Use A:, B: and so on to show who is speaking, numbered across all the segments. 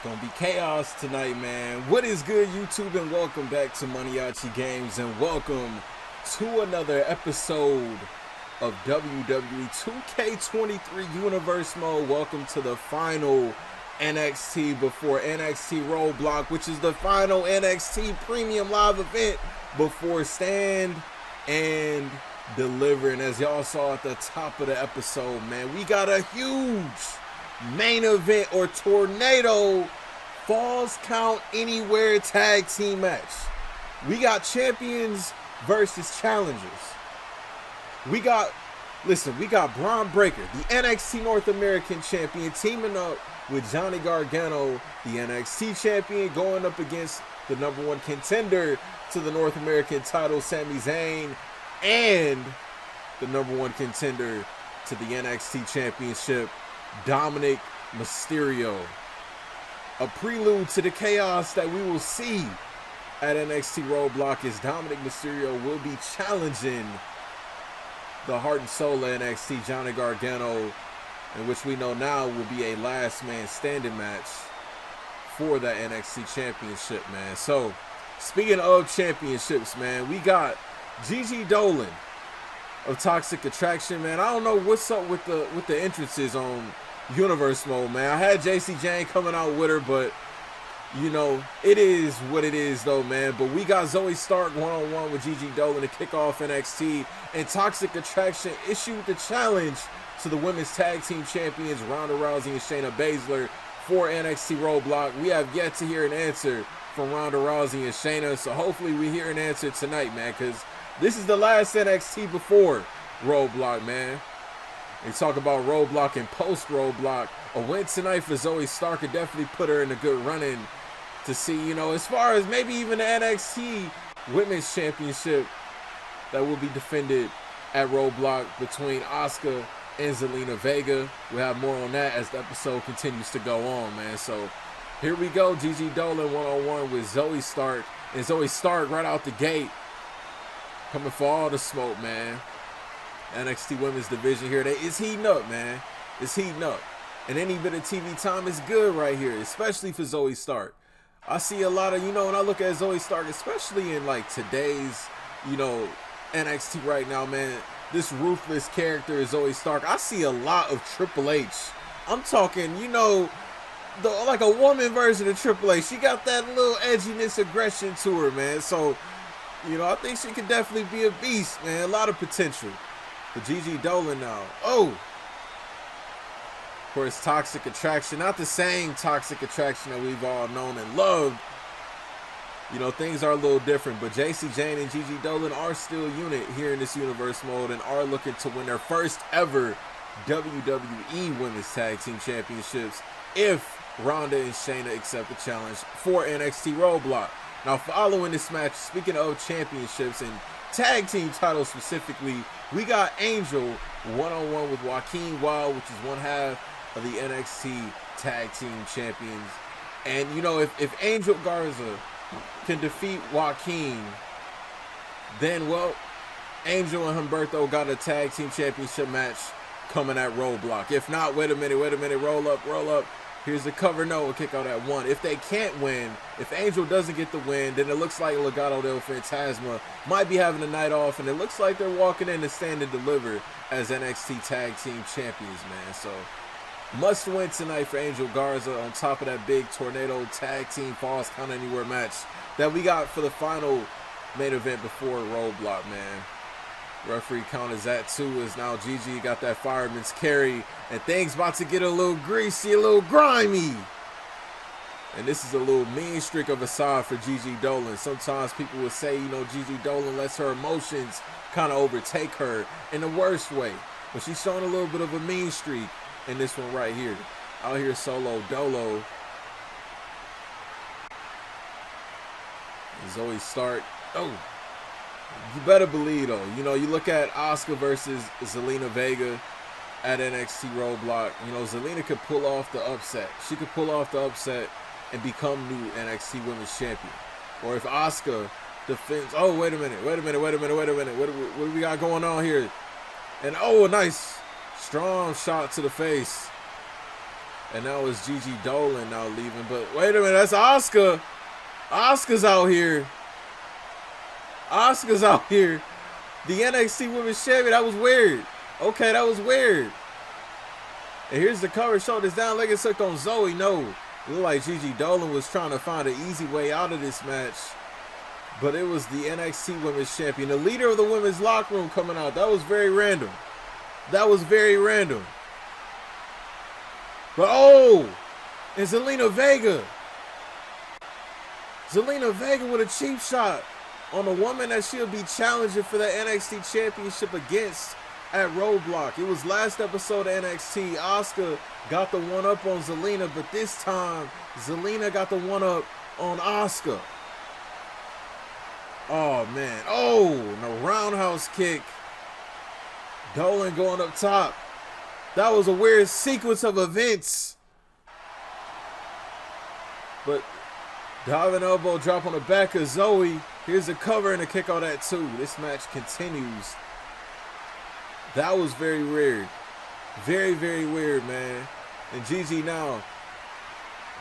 A: Gonna be chaos tonight, man. What is good, YouTube, and welcome back to Maniaci Games, and welcome to another episode of WWE 2K23 Universe Mode. Welcome to the final NXT before NXT Roadblock, which is the final NXT Premium Live event before Stand and Deliver. And as y'all saw at the top of the episode, man, we got a huge main event or tornado Falls Count Anywhere tag team match. We got champions versus challengers. We got Bron Breakker, the NXT North American champion, teaming up with Johnny Gargano, the NXT champion, going up against the #1 contender to the North American title, Sami Zayn, and the #1 contender to the NXT championship, Dominic Mysterio. A prelude to the chaos that we will see at NXT Roadblock is Dominic Mysterio will be challenging the heart and soul of NXT, Johnny Gargano, in which we know now will be a last man standing match for that NXT championship, man. So, speaking of championships, man, we got Gigi Dolan of Toxic Attraction, man. I don't know what's up with the entrances on Universe Mode, man. I had JC Jane coming out with her, but you know, it is what it is though, man. But we got Zoe Stark one-on-one with Gigi Dolan to kick off NXT, and Toxic Attraction issued the challenge to the women's tag team champions Ronda Rousey and Shayna Baszler for NXT Roadblock. We have yet to hear an answer from Ronda Rousey and Shayna, so hopefully we hear an answer tonight, man, because this is the last NXT before Roadblock, man. They talk about Roadblock and post-Roadblock. A win tonight for Zoe Stark could definitely put her in a good run-in to see, you know, as far as maybe even the NXT Women's Championship that will be defended at Roadblock between Asuka and Zelina Vega. We'll have more on that as the episode continues to go on, man. So here we go. Gigi Dolan one-on-one with Zoe Stark. And Zoe Stark right out the gate coming for all the smoke, man. NXT Women's Division here. It's heating up, man. It's heating up. And any bit of TV time is good right here, especially for Zoe Stark. I see a lot of, you know, when I look at Zoe Stark, especially in like today's, you know, NXT right now, man, this ruthless character is Zoe Stark. I see a lot of Triple H. I'm talking, you know, like a woman version of Triple H. She got that little edginess, aggression to her, man. So, you know, I think she could definitely be a beast, man. A lot of potential. But Gigi Dolan now. Oh! Of course, Toxic Attraction. Not the same Toxic Attraction that we've all known and loved. You know, things are a little different. But JC Jane and Gigi Dolan are still a unit here in this Universe Mode and are looking to win their first ever WWE Women's Tag Team Championships if Ronda and Shayna accept the challenge for NXT Roadblock. Now, following this match, speaking of championships and tag team titles specifically, we got Angel one-on-one with Joaquin Wilde, which is one half of the NXT Tag Team Champions. And, you know, if Angel Garza can defeat Joaquin, then, well, Angel and Humberto got a Tag Team Championship match coming at Roadblock. If not, wait a minute, roll up. Here's the cover, no, we'll kick out at 1. If they can't win, if Angel doesn't get the win, then it looks like Legado del Fantasma might be having a night off, and it looks like they're walking in to Stand and Deliver as NXT Tag Team Champions, man. So, must win tonight for Angel Garza on top of that big Tornado Tag Team Falls Count Anywhere match that we got for the final main event before Roadblock, man. Referee count is at 2 as now Gigi got that fireman's carry, and things about to get a little greasy, a little grimy. And this is a little mean streak of a side for Gigi Dolan. Sometimes people would say, you know, Gigi Dolan lets her emotions kind of overtake her in the worst way. But she's showing a little bit of a mean streak in this one right here. Out here solo Dolo. And Zoe Stark. Oh. You better believe, though. You know, you look at Asuka versus Zelina Vega at NXT Roadblock. You know, Zelina could pull off the upset. She could pull off the upset and become new NXT Women's Champion. Or if Asuka defends... Oh, wait a minute. What do we got going on here? And, oh, a nice strong shot to the face And now it's Gigi Dolan now leaving. But wait a minute, that's Asuka. Asuka's out here. Asuka's out here. The NXT Women's Champion. That was weird. Okay, that was weird. And here's the cover. Shoulders down. Leg is hooked on Zoe. No. It looked like Gigi Dolan was trying to find an easy way out of this match. But it was the NXT Women's Champion. The leader of the women's locker room coming out. That was very random. That was very random. But oh! And Zelina Vega. Zelina Vega with a cheap shot on a woman that she'll be challenging for the NXT Championship against at Roadblock. It was last episode of NXT. Asuka got the one-up on Zelina, but this time, Zelina got the one-up on Asuka. Oh, man. Oh, and a roundhouse kick. Dolan going up top. That was a weird sequence of events. But diving elbow drop on the back of Zoe. Here's a cover and a kick on that too. This match continues. That was very weird. Very, very weird, man. And Gigi now.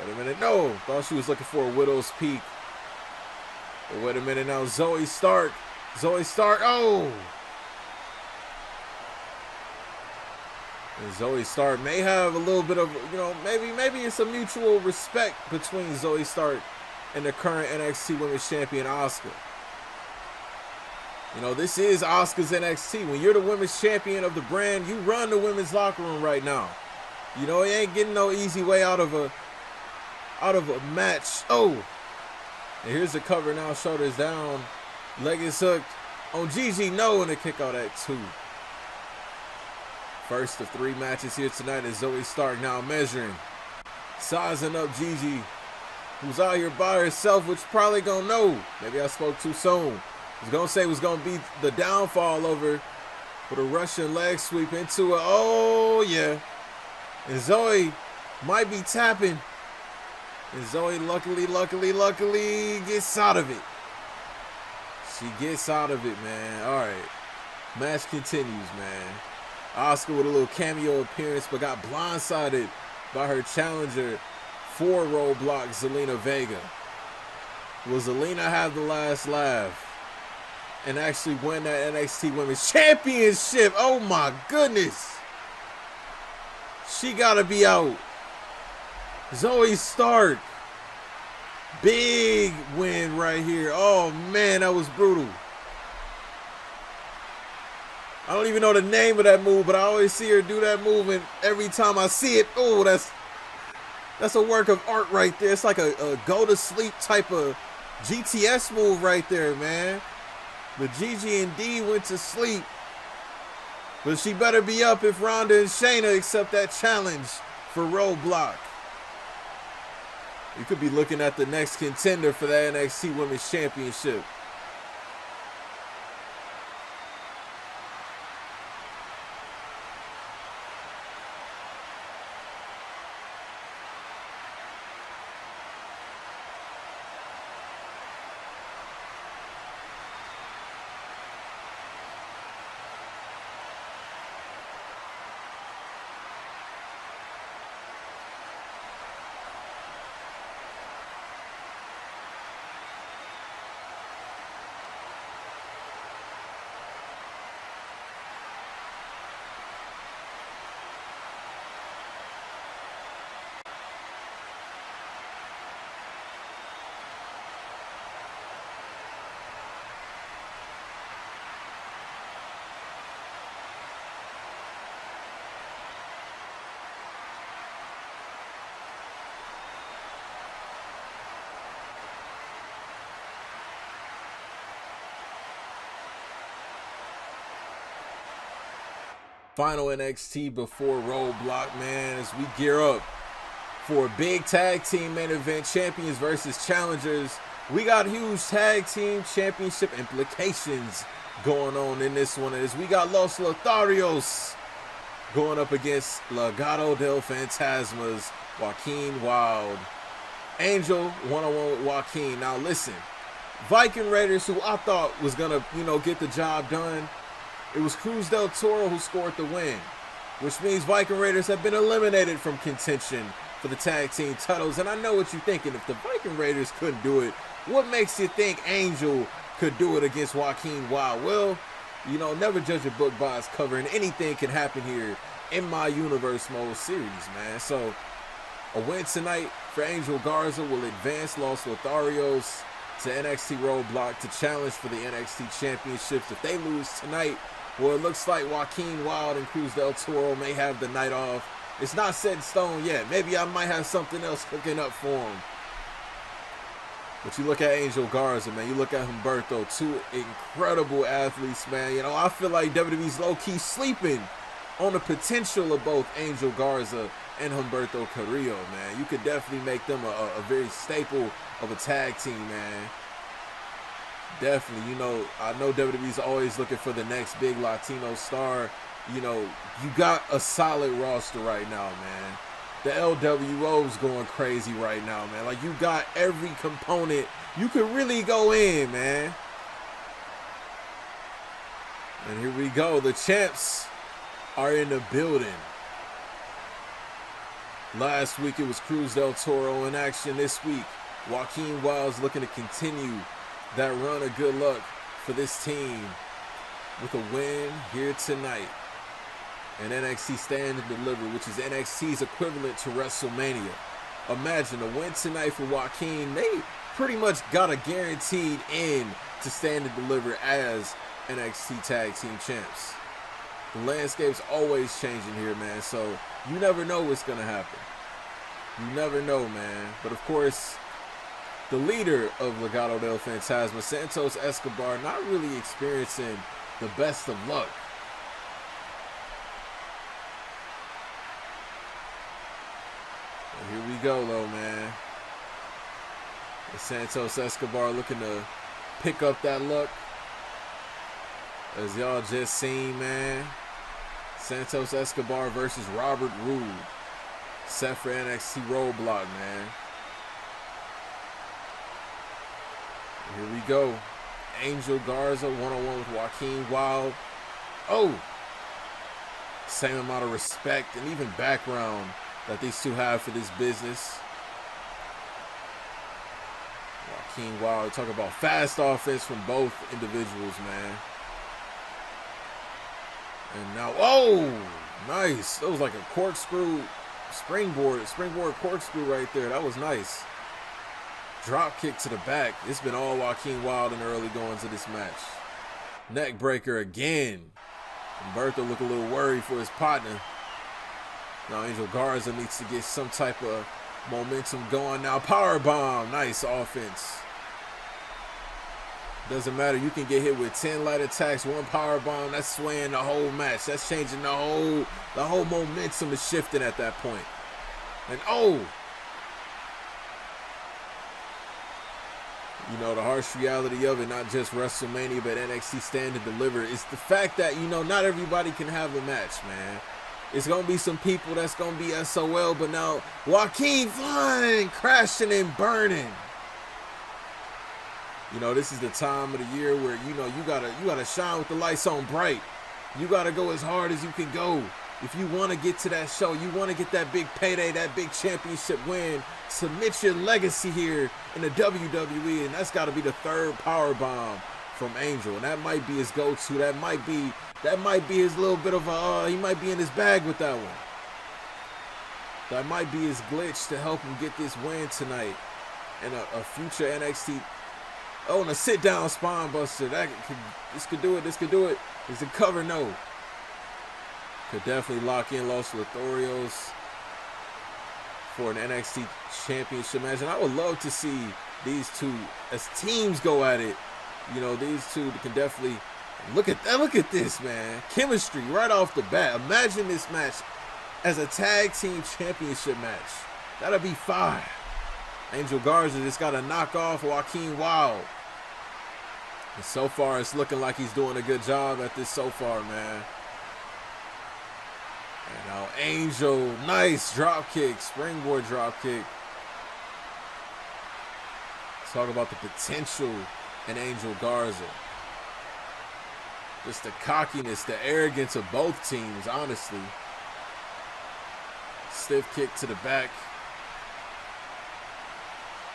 A: Wait a minute. No. Thought she was looking for a Widow's Peak. But wait a minute now. Zoe Stark. Zoe Stark. Oh. And Zoe Stark may have a little bit of, you know, maybe it's a mutual respect between Zoe Stark and the current NXT Women's Champion, Asuka. You know, this is Asuka's NXT. When you're the women's champion of the brand, you run the women's locker room right now. You know, it ain't getting no easy way out of a match. Oh. And here's the cover now, shoulders down. Leg is hooked on Gigi. No, and a kick out at 2. First of 3 matches here tonight is Zoe Stark now measuring. Sizing up Gigi, who's out here by herself, which probably gonna know. Maybe I spoke too soon. I was gonna say it was gonna be the downfall over with a Russian leg sweep into it. Oh yeah. And Zoe might be tapping. And Zoe luckily gets out of it. She gets out of it, man. All right. Match continues, man. Asuka with a little cameo appearance, but got blindsided by her challenger for Roadblock, Zelina Vega. Will Zelina have the last laugh and actually win that NXT Women's Championship? Oh my goodness. She gotta be out. Zoe Stark. Big win right here. Oh man, that was brutal. I don't even know the name of that move, but I always see her do that move, and every time I see it, oh, that's a work of art right there. It's like a go-to-sleep type of GTS move right there, man. But Gigi indeed went to sleep. But she better be up if Ronda and Shayna accept that challenge for Roadblock. You could be looking at the next contender for the NXT Women's Championship. Final NXT before Roadblock, man, as we gear up for a big tag team main event, champions versus challengers. We got huge tag team championship implications going on in this one, as we got Los Lotharios going up against Legado del Fantasmas, Joaquin Wilde. Angel one-on-one with Joaquin. Now listen, Viking Raiders, who I thought was gonna, get the job done. It was Cruz del Toro who scored the win, which means Viking Raiders have been eliminated from contention for the tag team titles. And I know what you're thinking. If the Viking Raiders couldn't do it, what makes you think Angel could do it against Joaquin Wilde? Well, you know, never judge a book by its cover, and anything can happen here in my Universe Mode series, man. So a win tonight for Angel Garza will advance Los Lotharios to NXT Roadblock to challenge for the NXT Championships. If they lose tonight, well, it looks like Joaquin Wilde and Cruz del Toro may have the night off. It's not set in stone yet. Maybe I might have something else cooking up for them. But you look at Angel Garza, man. You look at Humberto, two incredible athletes, man. You know, I feel like WWE's low-key sleeping on the potential of both Angel Garza and Humberto Carrillo, man. You could definitely make them a very staple of a tag team, man. Definitely, you know, I know WWE's always looking for the next big Latino star. You know, you got a solid roster right now, man. The LWO's going crazy right now, man. Like, you got every component you could really go in, man. And here we go. The champs are in the building. Last week it was Cruz del Toro in action. This week, Joaquin Wilde's looking to continue that run of good luck for this team with a win here tonight. And NXT Stand and Deliver, which is NXT's equivalent to WrestleMania. Imagine a win tonight for Joaquin. They pretty much got a guaranteed in to Stand and Deliver as NXT Tag Team Champs. The landscape's always changing here, man, so you never know what's going to happen. You never know, man. But, of course, the leader of Legado del Fantasma, Santos Escobar, not really experiencing the best of luck. Here we go, though, man. And Santos Escobar looking to pick up that luck. As y'all just seen, man. Santos Escobar versus Robert Roode. Set for NXT Roadblock, man. And here we go. Angel Garza one-on-one with Joaquin Wilde. Oh! Same amount of respect and even background that these two have for this business. Joaquin Wilde, talk about fast offense from both individuals, man. And now, oh, nice. That was like a corkscrew springboard corkscrew right there. That was nice. Drop kick to the back. It's been all Joaquin Wilde in the early goings of this match. Neck breaker again. Humberto look a little worried for his partner. Now Angel Garza needs to get some type of momentum going now. Power bomb. Nice offense. Doesn't matter. You can get hit with 10 light attacks, one power bomb. That's swaying the whole match. That's changing the whole momentum is shifting at that point. And oh, you know, the harsh reality of it, not just WrestleMania, but NXT Stand and Deliver, is the fact that, you know, not everybody can have a match, man. It's going to be some people that's going to be SOL, but now Joaquin flying, crashing and burning. You know, this is the time of the year where, you know, you gotta shine with the lights on bright. You got to go as hard as you can go. If you want to get to that show, you want to get that big payday, that big championship win, submit your legacy here in the WWE, and that's got to be the third power bomb from Angel, and that might be his go-to. That might be his little bit of a, he might be in his bag with that one. That might be his glitch to help him get this win tonight and a future NXT. Oh, and a sit-down spine buster. This could do it. This could do it. Is it cover? No. Could definitely lock in Los Lotharios for an NXT championship match. And I would love to see these two as teams go at it. You know, these two can definitely look at that. Look at this, man. Chemistry right off the bat. Imagine this match as a tag team championship match. That'll be fire. Angel Garza just got to knock off Joaquin Wilde. And so far, it's looking like he's doing a good job at this so far, man. And now Angel, nice drop kick, springboard drop kick. Let's talk about the potential in Angel Garza. Just the cockiness, the arrogance of both teams, honestly. Stiff kick to the back.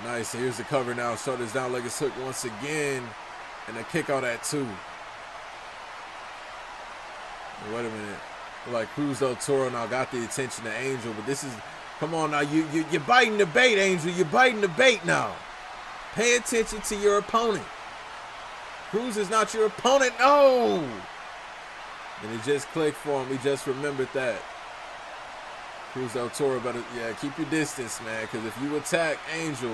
A: Nice. Here's the cover now. Shoulders down, leg is hooked once again. And a kick out at 2. Wait a minute. Like Cruz del Toro now got the attention of Angel, but this is, come on now, you're biting the bait, Angel. You're biting the bait now. Pay attention to your opponent. Cruz is not your opponent. No. And it just clicked for him. He just remembered that. Cruz del Toro better, yeah, keep your distance, man, because if you attack Angel,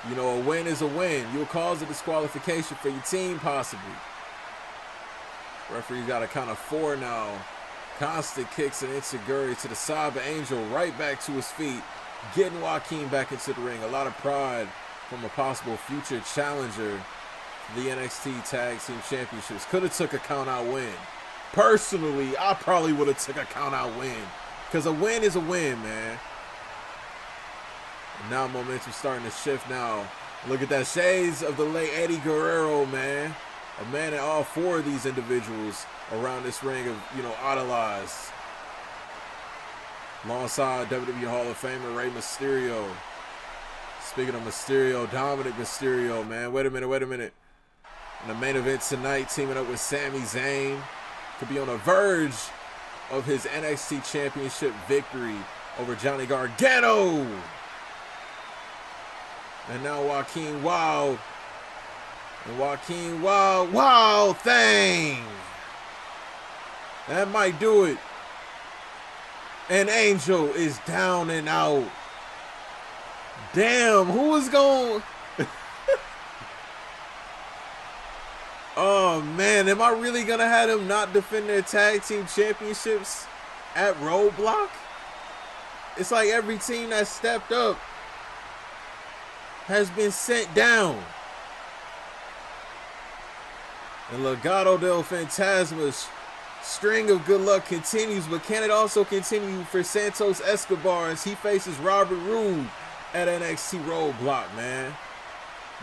A: you know, a win is a win. You'll cause a disqualification for your team, possibly. Referee's got a count of 4 now. Constant kicks and Insiguri to the side, but Angel right back to his feet, getting Joaquin back into the ring. A lot of pride from a possible future challenger for the NXT Tag Team Championships. Could have took a count-out win. Personally, I probably would have took a count-out win, because a win is a win, man. And now momentum starting to shift now. Look at that, shades of the late Eddie Guerrero, man. A man that all 4 of these individuals around this ring of, you know, idolized. Alongside WWE Hall of Famer Rey Mysterio. Speaking of Mysterio, Dominic Mysterio, man. Wait a minute. In the main event tonight, teaming up with Sami Zayn. Could be on the verge of his NXT Championship victory over Johnny Gargano. And now Joaquin Wilde. And Joaquin Wilde, Wild Thing. That might do it. And Angel is down and out. Damn, who is going? Oh man, am I really gonna have them not defend their tag team championships at Roadblock? It's like every team that stepped up has been sent down. And Legado del Fantasma's string of good luck continues, but can it also continue for Santos Escobar as he faces Robert Roode at NXT Roadblock, man?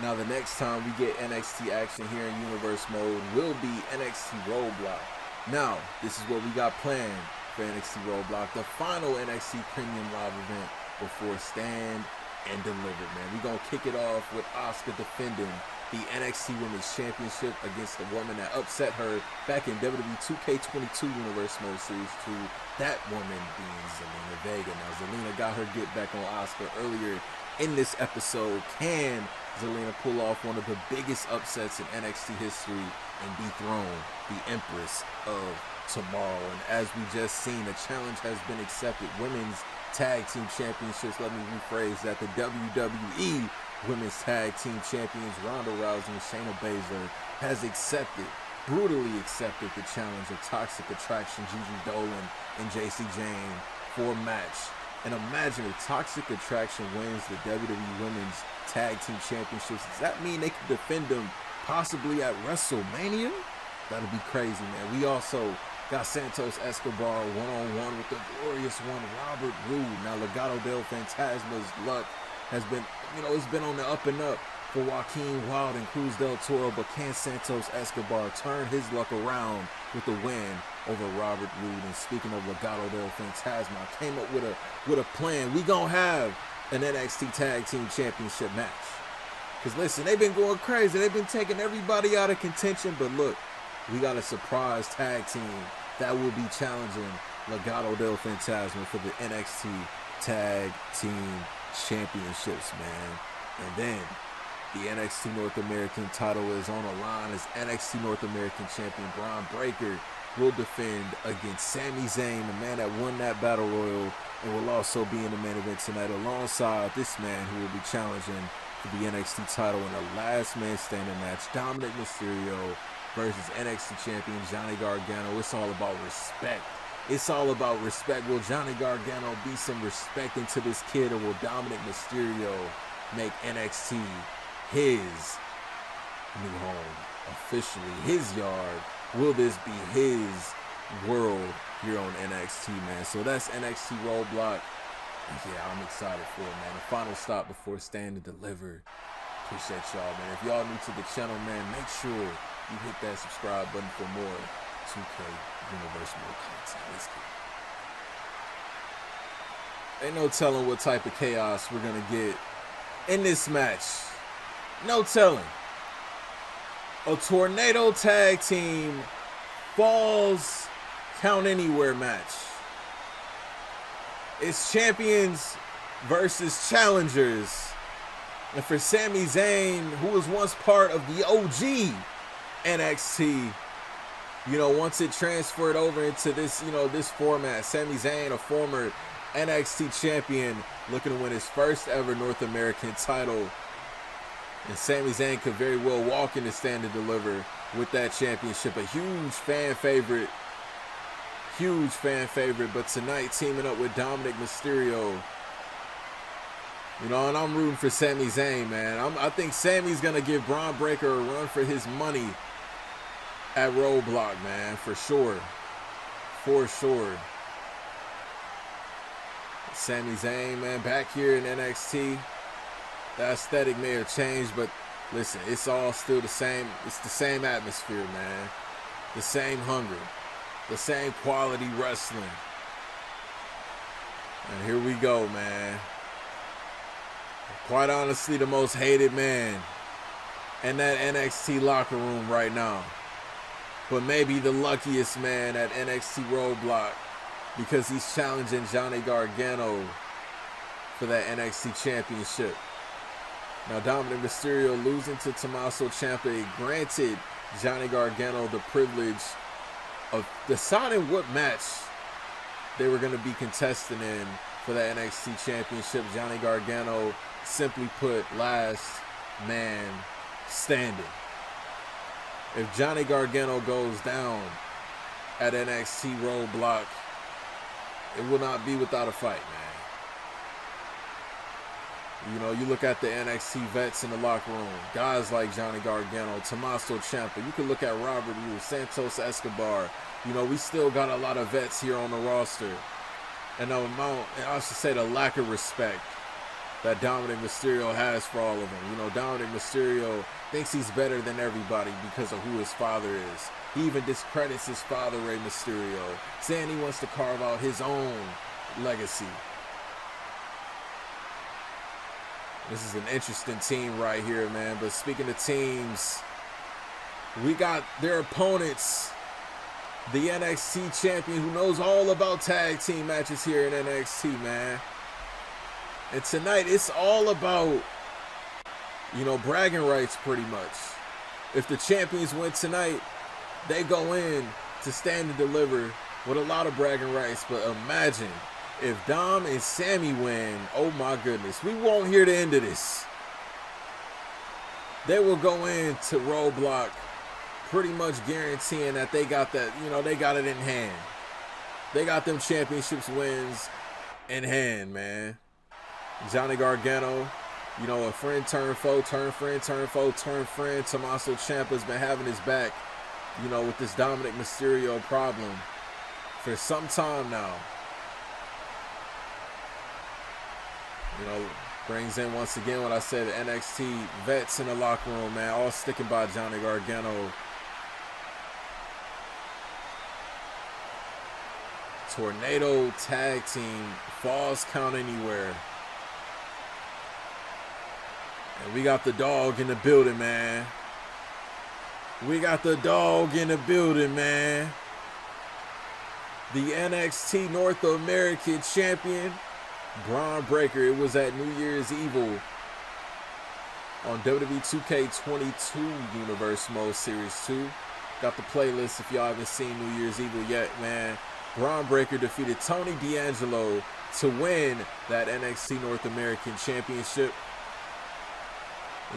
A: Now the next time we get NXT action here in Universe Mode will be NXT Roadblock. Now, this is what we got planned for NXT Roadblock, the final NXT Premium Live event before Stand and Deliver, man. We're going to kick it off with Asuka defending the NXT Women's Championship against the woman that upset her back in WWE 2K23 Universe Mode Series 2. That woman being Zelina Vega. Now, Zelina got her get back on Asuka earlier in this episode. Can Zelina pull off one of the biggest upsets in NXT history and dethrone the Empress of Tomorrow? And as we just seen, the challenge has been accepted. Women's Tag Team Championships, let me rephrase that. The WWE Women's Tag Team Champions Ronda Rousey and Shayna Baszler has brutally accepted the challenge of Toxic Attraction, Gigi Dolan and JC Jane for a match. And imagine if Toxic Attraction wins the WWE Women's Tag Team Championships. Does that mean they could defend them possibly at WrestleMania? That'll be crazy, man. We also got Santos Escobar one-on-one with the glorious one, Robert Roode. Now, Legado del Fantasma's luck has been, you know, it's been on the up and up for Joaquin Wilde and Cruz del Toro, but can Santos Escobar turn his luck around with the win over Robert Roode? And speaking of Legado del Fantasma, I came up with a plan. We gonna have an NXT Tag Team Championship match. Because listen, they've been going crazy. They've been taking everybody out of contention, but look, we got a surprise tag team that will be challenging Legado del Fantasma for the NXT Tag Team Championships, man. And then the NXT North American title is on the line as NXT North American Champion Braun Breaker will defend against Sami Zayn, the man that won that Battle Royal, and will also be in the main event tonight alongside this man who will be challenging for the NXT title in a last man standing match, Dominic Mysterio versus NXT Champion Johnny Gargano. It's all about respect. It's all about respect. Will Johnny Gargano be some respect into this kid, or will Dominic Mysterio make NXT his new home, officially his yard? Will this be his world here on NXT, man? So that's NXT Roadblock. Yeah, I'm excited for it, man. The final stop before Stand and Deliver. Appreciate y'all, man. If y'all new to the channel, man, make sure you hit that subscribe button for more 2K Universe Mode content. Let's go. Ain't no telling what type of chaos we're gonna get in this match. No telling. A tornado tag team falls count anywhere match. It's champions versus challengers. And for Sami Zayn, who was once part of the OG NXT, once it transferred over into this, this format, Sami Zayn, a former NXT champion, looking to win his first ever North American title. And Sami Zayn could very well walk in the Stand and Deliver with that championship. A huge fan favorite. But tonight teaming up with Dominic Mysterio. And I'm rooting for Sami Zayn, man. I think Sami's going to give Braun Breaker a run for his money at Roadblock, man, for sure. For sure. Sami Zayn, man, back here in NXT. The aesthetic may have changed, but listen, it's all still the same. It's the same atmosphere, man. The same hunger. The same quality wrestling. And here we go, man. Quite honestly, the most hated man in that NXT locker room right now. But maybe the luckiest man at NXT Roadblock, because he's challenging Johnny Gargano for that NXT championship. Now, Dominic Mysterio losing to Tommaso Ciampa granted Johnny Gargano the privilege of deciding what match they were going to be contesting in for the NXT championship. Johnny Gargano, simply put, last man standing. If Johnny Gargano goes down at NXT Roadblock, it will not be without a fight, man. You look at the NXT vets in the locker room, guys like Johnny Gargano, Tommaso Ciampa. You can look at Robert Roode, Santos Escobar. We still got a lot of vets here on the roster. And the amount, I should say, the lack of respect that Dominic Mysterio has for all of them. Dominic Mysterio thinks he's better than everybody because of who his father is. He even discredits his father, Rey Mysterio, saying he wants to carve out his own legacy. This is an interesting team right here, man. But speaking of teams, we got their opponents. The NXT champion who knows all about tag team matches here in NXT, man. And tonight, it's all about, bragging rights pretty much. If the champions win tonight, they go in to Stand and Deliver with a lot of bragging rights. But imagine if Dom and Sami win, oh my goodness, we won't hear the end of this. They will go into Roadblock pretty much guaranteeing that they got that, they got it in hand. They got them championships wins in hand, man. Johnny Gargano, a friend turned foe, turn friend, turn foe, turn friend. Tommaso Ciampa's been having his back, with this Dominic Mysterio problem for some time now. Brings in once again what I said, the NXT vets in the locker room, man, all sticking by Johnny Gargano. Tornado tag team, falls count anywhere. And we got the dog in the building, man. We got the dog in the building, man. The NXT North American champion, Braun Breaker. It was at New Year's Evil on WWE 2K23 Universe Mode Series 2. Got the playlist if y'all haven't seen New Year's Evil yet, man. Braun Breaker defeated Tony D'Angelo to win that NXT North American Championship.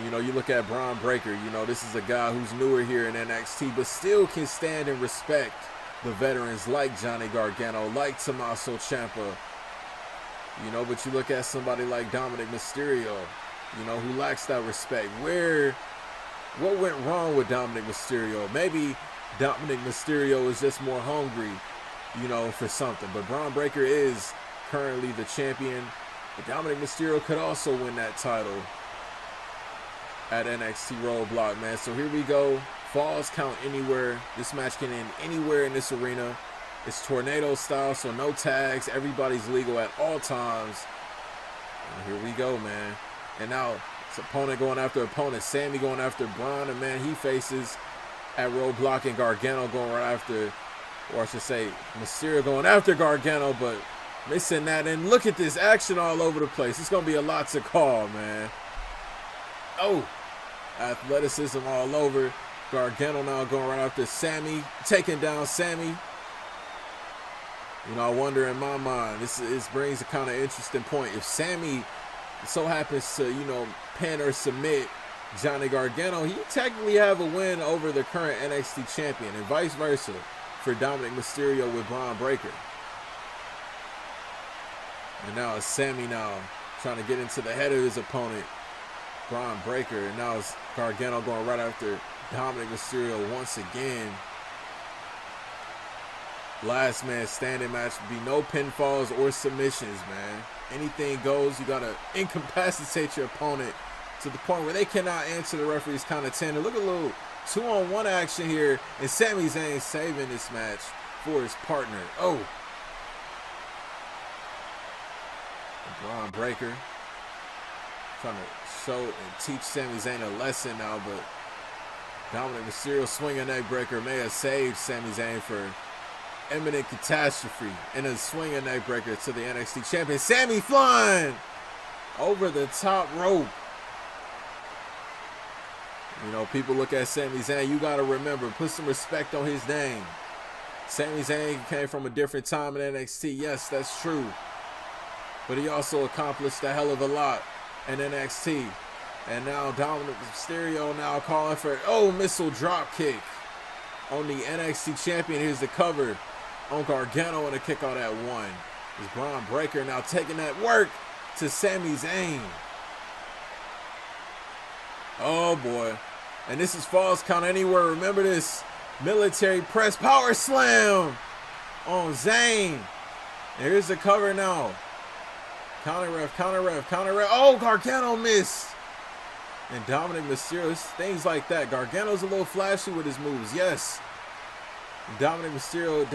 A: You look at Braun Breaker, this is a guy who's newer here in NXT, but still can stand and respect the veterans like Johnny Gargano, like Tommaso Ciampa. But you look at somebody like Dominic Mysterio, who lacks that respect. What went wrong with Dominic Mysterio? Maybe Dominic Mysterio is just more hungry, for something. But Braun Breaker is currently the champion. But Dominic Mysterio could also win that title at NXT Roadblock, man. So here we go. Falls count anywhere. This match can end anywhere in this arena. It's tornado style, so no tags. Everybody's legal at all times. And here we go, man. And now his opponent going after opponent. Sammy going after Braun. And man, he faces at Roadblock, and Gargano going right after, or I should say Mysterio going after Gargano, but missing that. And look at this action all over the place. It's going to be a lot to call, man. Oh, athleticism all over. Gargano now going right after Sammy, taking down Sammy. You know, I wonder in my mind, this brings a kind of interesting point. If Sammy so happens to, you know, pin or submit Johnny Gargano, he technically have a win over the current NXT champion, and vice versa for Dominic Mysterio with Braun Breaker. And now it's Sammy now trying to get into the head of his opponent, Braun Breaker, and now it's Gargano going right after Dominic Mysterio once again. Last man standing match would be no pinfalls or submissions, man. Anything goes. You gotta incapacitate your opponent to the point where they cannot answer the referee's count of 10. And look at a little 2-on-1 action here, and Sami Zayn saving this match for his partner. Oh, Braun Breaker trying to show and teach Sami Zayn a lesson now, but Dominic Mysterio swinging neck breaker may have saved Sami Zayn for imminent catastrophe, and a swinging neck breaker to the NXT champion. Sami flying over the top rope. You know, people look at Sami Zayn, you got to remember, put some respect on his name. Sami Zayn came from a different time in NXT. Yes, that's true. But he also accomplished a hell of a lot in NXT. And now Dominic Mysterio now calling for, oh, missile drop kick on the NXT champion. Here's the cover on Gargano and a kick out at one. Is Braun Breaker now taking that work to Sami Zayn. Oh boy. And this is falls count anywhere. Remember this. Military press power slam on Zayn. And here's the cover now. Counter ref, counter ref, counter ref. Oh, Gargano missed. And Dominic Mysterio, things like that. Gargano's a little flashy with his moves, yes. Dominic Mysterio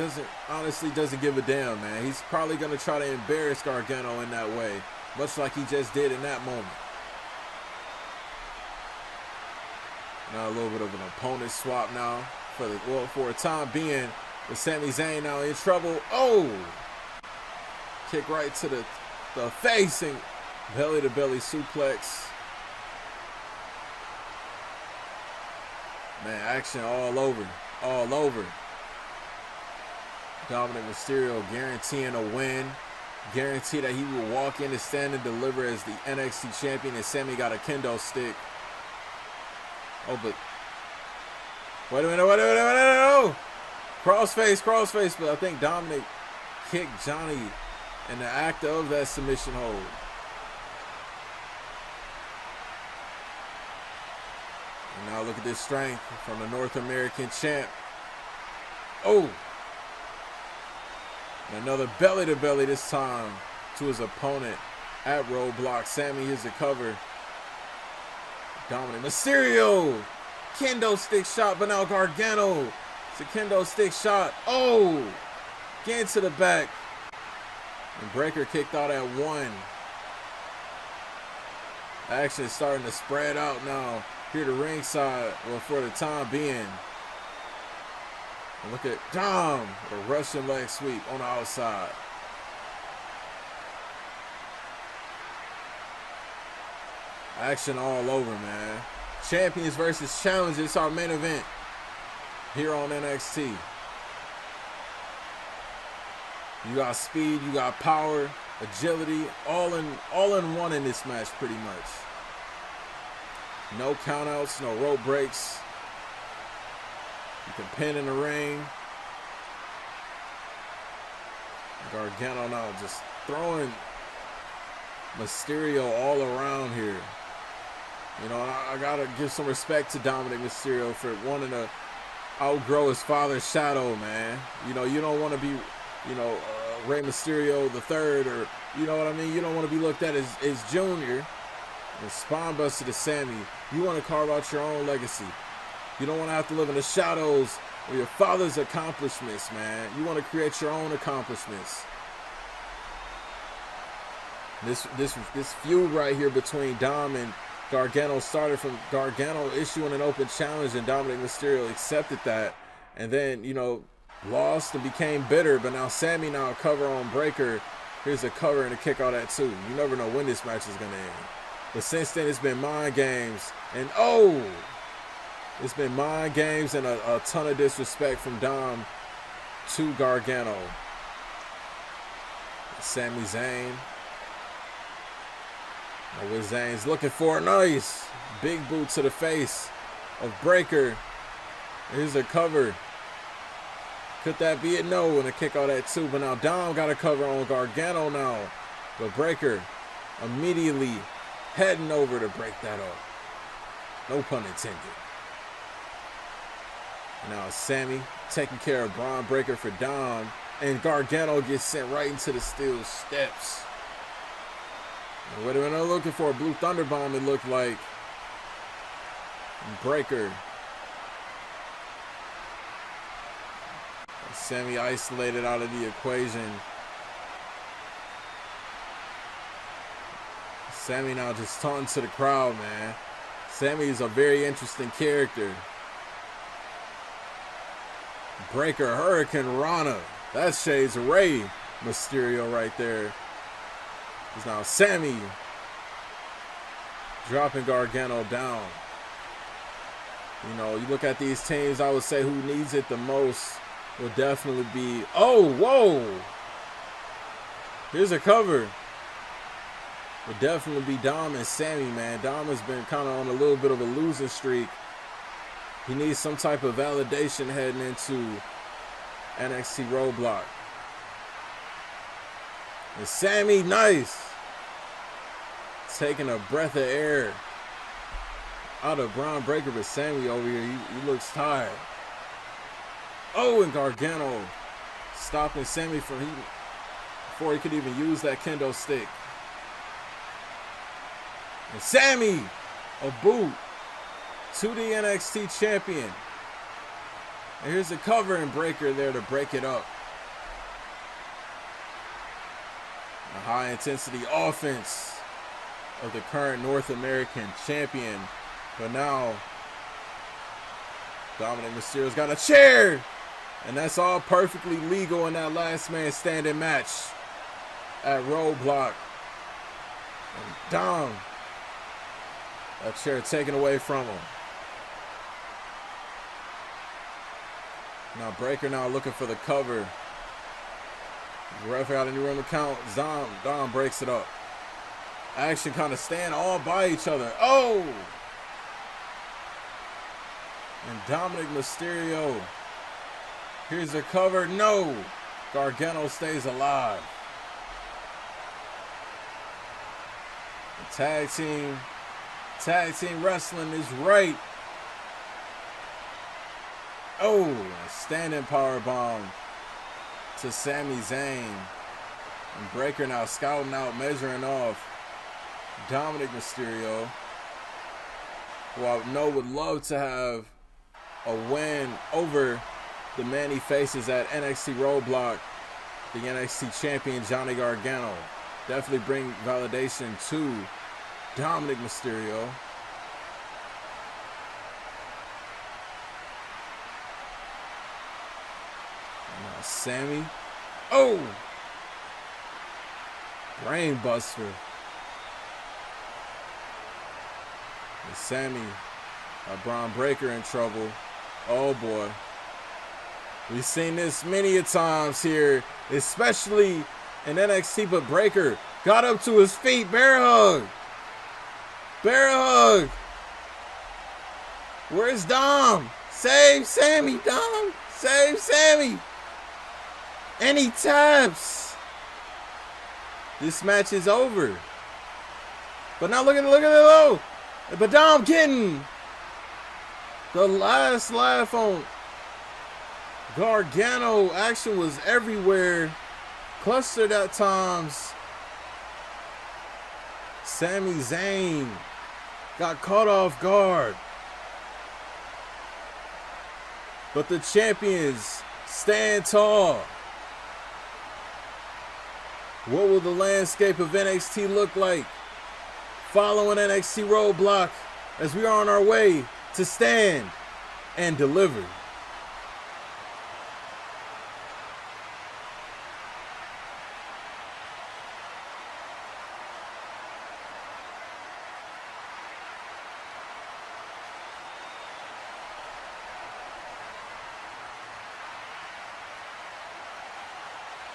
A: honestly doesn't give a damn, man. He's probably going to try to embarrass Gargano in that way, much like he just did in that moment. Now a little bit of an opponent swap now for a time being, with Sami Zayn now in trouble. Oh! Kick right to the face and belly-to-belly suplex. Man, action all over. All over. Dominic Mysterio guaranteeing a win. Guarantee that he will walk in and stand and deliver as the NXT champion. And Sami got a kendo stick. Oh, but wait a minute. No. Crossface. But I think Dominic kicked Johnny in the act of that submission hold. And now look at this strength from the North American champ. Oh! And another belly-to-belly this time to his opponent at Roadblock. Sami, here's the cover. Dominic Mysterio! Kendo stick shot, but now Gargano. It's a kendo stick shot. Oh! Again to the back. And Breaker kicked out at one. Action is starting to spread out now. Here to ringside, well, for the time being. And look at Dom, a Russian leg sweep on the outside. Action all over, man. Champions versus challengers. It's our main event here on NXT. You got speed, you got power, agility, all in one in this match, pretty much. No countouts, no rope breaks. You can pin in the ring. Gargano now just throwing Mysterio all around here. You know, I gotta give some respect to Dominic Mysterio for wanting to outgrow his father's shadow, man. You know, you don't want to be, you know, Rey Mysterio the third, or you know what I mean. You don't want to be looked at as junior. And spine buster to Sami. You want to carve out your own legacy. You don't want to have to live in the shadows of your father's accomplishments, man. You want to create your own accomplishments. This feud right here between Dom and Gargano started from Gargano issuing an open challenge, and Dominic Mysterio accepted that, and then, you know, lost and became bitter. But now Sammy now cover on Breaker. Here's a cover and a kick out at 2. You never know when this match is gonna end. But since then, it's been mind games, and it's been mind games and a ton of disrespect from Dom to Gargano. Sami Zayn. What Zayn's looking for, nice big boot to the face of Breaker. Here's a cover. Could that be it? No, and a kick out at 2. But now Dom got a cover on Gargano now. But Breaker immediately heading over to break that up. No pun intended. Now Sammy taking care of Braun Breaker for Dom. And Gargano gets sent right into the steel steps. And what am I looking for? A blue thunder bomb, it looked like. And Breaker. Sammy isolated out of the equation. Sammy now just taunting to the crowd, man. Sammy is a very interesting character. Breaker, Hurricane Rana. That's Shades of Rey Mysterio right there. It's now Sammy dropping Gargano down. You know, you look at these teams, I would say who needs it the most will definitely be... Oh, whoa! Here's a cover. Would definitely be Dom and Sammy, man. Dom has been kind of on a little bit of a losing streak. He needs some type of validation heading into NXT Roadblock. And Sammy, nice. Taking a breath of air out of Braun Breaker, but Sammy over here, he looks tired. Oh, and Gargano stopping Sammy before he could even use that kendo stick. And Sammy, a boot to the NXT champion. And here's the cover and Breaker there to break it up. A high intensity offense of the current North American champion. But now Dominic Mysterio's got a chair. And that's all perfectly legal in that last man standing match at Roadblock. And Dom, that chair taken away from him. Now Breaker now looking for the cover. The ref got any room to count. Dom breaks it up. Action kind of stand all by each other. Oh! And Dominic Mysterio. Here's the cover. No! Gargano stays alive. The tag team wrestling is right. Oh, a standing power bomb to Sami Zayn. And Breaker now scouting out, measuring off Dominic Mysterio, who I know would love to have a win over the man he faces at NXT Roadblock, the NXT champion Johnny Gargano. Definitely bring validation to Dominic Mysterio. Now Sammy. Oh! Brain buster. And Sammy, Braun Breaker in trouble. Oh boy. We've seen this many a times here, especially in NXT, but Breaker got up to his feet. Bear hug. Bear hug. Where's Dom? Save Sammy, Dom. Save Sammy. And he taps. This match is over. But now look at it. But Dom getting the last laugh on Gargano. Action was everywhere. Clustered at times. Sami Zayn got caught off guard. But the champions stand tall. What will the landscape of NXT look like following NXT Roadblock as we are on our way to stand and deliver?